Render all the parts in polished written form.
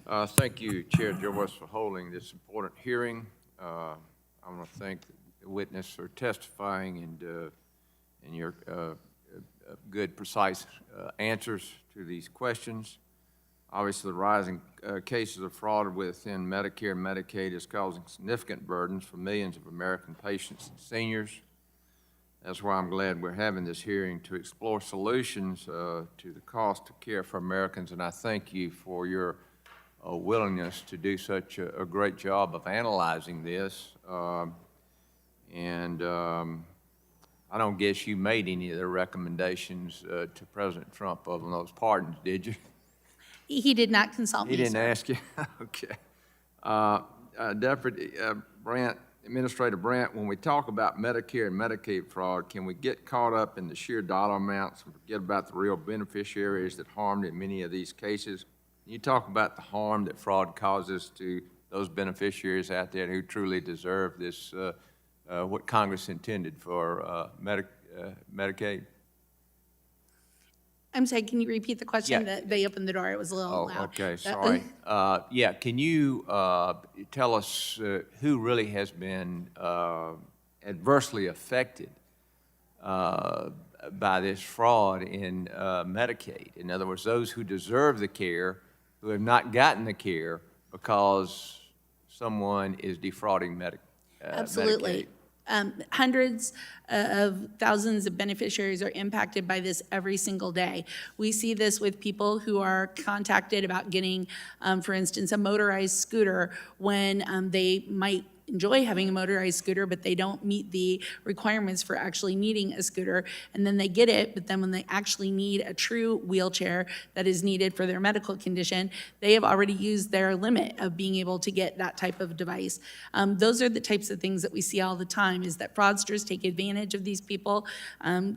Thank you, Chair Joyce, for holding this important hearing. I want to thank the witness for testifying and your good, precise answers to these questions. Obviously, the rising cases of fraud within Medicare and Medicaid is causing significant burdens for millions of American patients and seniors. That's why I'm glad we're having this hearing to explore solutions to the cost of care for Americans, and I thank you for your willingness to do such a great job of analyzing this. I don't guess you made any of the recommendations to President Trump on those pardons, did you? He did not consult me, He didn't sir. ask you? Okay. Deputy Brandt, Administrator Brandt, when we talk about Medicare and Medicaid fraud, can we get caught up in the sheer dollar amounts and forget about the real beneficiaries that harmed in many of these cases? Can you talk about the harm that fraud causes to those beneficiaries out there who truly deserve this, what Congress intended for Medicaid? I'm sorry, can you repeat the question? Yeah. That they opened the door, it was a little loud. Okay, sorry. Yeah, can you tell us who really has been adversely affected by this fraud in Medicaid? In other words, those who deserve the care, who have not gotten the care because someone is defrauding Absolutely. Medicaid. Hundreds of thousands of beneficiaries are impacted by this every single day. We see this with people who are contacted about getting, for instance, a motorized scooter when they might enjoy having a motorized scooter, but they don't meet the requirements for actually needing a scooter, and then they get it, but then when they actually need a true wheelchair that is needed for their medical condition, they have already used their limit of being able to get that type of device. Those are the types of things that we see all the time, is that fraudsters take advantage of these people.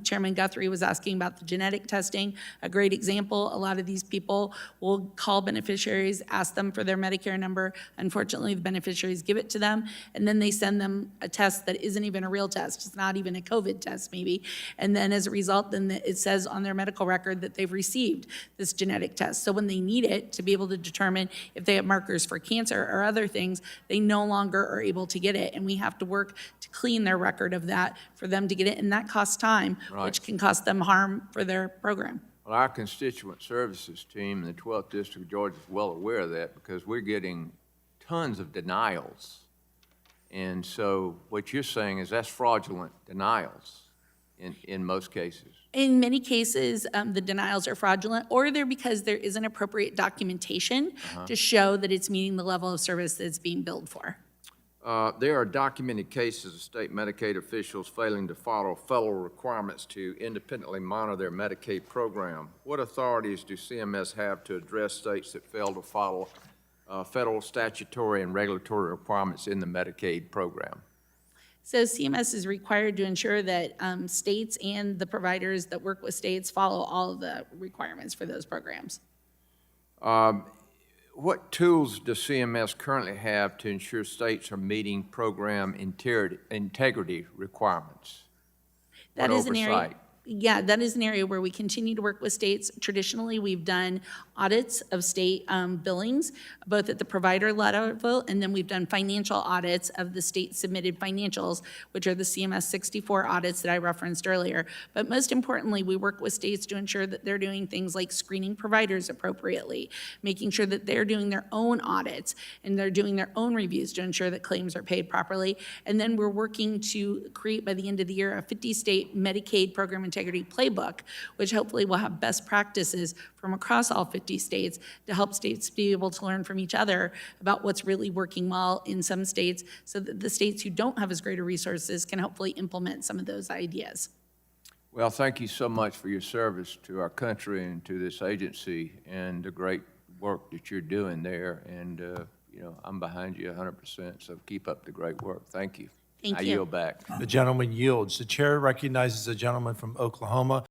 Chairman Guthrie was asking about the genetic testing. A great example, a lot of these people will call beneficiaries, ask them for their Medicare number. Unfortunately, the beneficiaries give it to them, and then they send them a test that isn't even a real test. It's not even a COVID test, maybe. And then as a result, then it says on their medical record that they've received this genetic test. So when they need it to be able to determine if they have markers for cancer or other things, they no longer are able to get it. And we have to work to clean their record of that for them to get it. And that costs time, Right. which can cost them harm for their program. Well, our constituent services team in the 12th District of Georgia is well aware of that because we're getting tons of denials. And so what you're saying is that's fraudulent denials in most cases. In many cases, the denials are fraudulent, or they're because there isn't appropriate documentation to show that it's meeting the level of service that it's being billed for. There are documented cases of state Medicaid officials failing to follow federal requirements to independently monitor their Medicaid program. What authorities do CMS have to address states that fail to follow federal statutory and regulatory requirements in the Medicaid program? So CMS is required to ensure that states and the providers that work with states follow all of the requirements for those programs. What tools does CMS currently have to ensure states are meeting program integrity requirements? That What is an area. oversight? Yeah, that is an area where we continue to work with states. Traditionally, we've done audits of state billings, both at the provider level, and then we've done financial audits of the state-submitted financials, which are the CMS 64 audits that I referenced earlier. But most importantly, we work with states to ensure that they're doing things like screening providers appropriately, making sure that they're doing their own audits and they're doing their own reviews to ensure that claims are paid properly. And then we're working to create, by the end of the year, a 50-state Medicaid program integrity playbook, which hopefully will have best practices from across all 50 states to help states be able to learn from each other about what's really working well in some states, so that the states who don't have as great resources can hopefully implement some of those ideas. Well, thank you so much for your service to our country and to this agency and the great work that you're doing there. And, you know, I'm behind you 100%, so keep up the great work. Thank you. Thank I you. yield back. The gentleman yields. The chair recognizes the gentleman from Oklahoma.